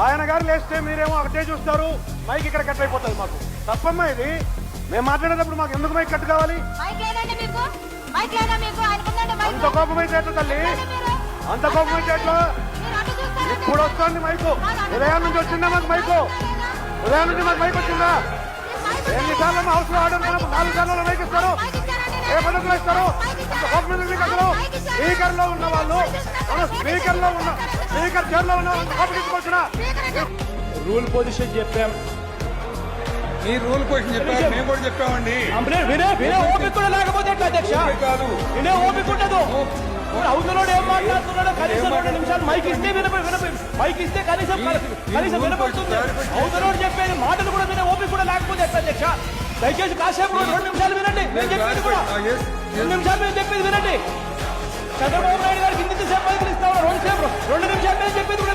ఆయన గారు లేస్తే మీరేమో ఒకటే చూస్తారు, మైక్ ఇక్కడ కట్ అయిపోతుంది. మాకు తప్పమ్మా ఇది. మేము మాట్లాడేటప్పుడు మాకు ఎందుకు మైక్ కట్ కావాలి? అంత కోపం అయితే ఎట్లా తల్లి, అంత కోపం అయితే ఎట్లా? ఇప్పుడు వస్తుంది మైకు. ఉదయం నుంచి వచ్చిందా మాకు మైకు? ఉదయం నుంచి మాకు మైక్ వచ్చిందా? ఎన్నిసార్లు మా హౌస్ లో ఆర్డర్ 4 సార్లు మైక్ ఇస్తారు, ఏ పద్ధతిలో ఇస్తారు? అంత కోపం ఎందుకు అసలు? స్పీకర్ లో ఉన్న వాళ్ళు, స్పీకర్ లో ఉన్న స్పీకర్ చైర్ లో ఉన్న వాళ్ళు కోపం తీసుకొచ్చిన రూల్ పొజిషన్ చెప్పాం. మీ రూల్ పొజిషన్ చెప్పారు, మేము కూడా చెప్పామండి. వినే ఓపిక కూడా లేకపోతే ఎట్లా అధ్యక్ష? కాదు, వినే ఓపిక ఉండదు. అవతల ఏం మాట్లాడుతున్నాడో కనీసం 2 నిమిషాలు మైక్ ఇస్తే మైక్ ఇస్తే కనీసం వినపడుతుంది. అవతల చెప్పేది మాటలు కూడా వినే ఓపిక కూడా లేకపోతే ఎట్లా అధ్యక్ష? దయచేసి కాసేపు 2 నిమిషాలు వినండి. నేను చెప్పేది కూడా 2 నిమిషాలు నేను చెప్పేది వినండి. చంద్రబాబు నాయుడు గారికి ఇంత సేపు మైకులు ఇస్తా ఉన్నారు, 2 నిమిషాలు నేను చెప్పేది కూడా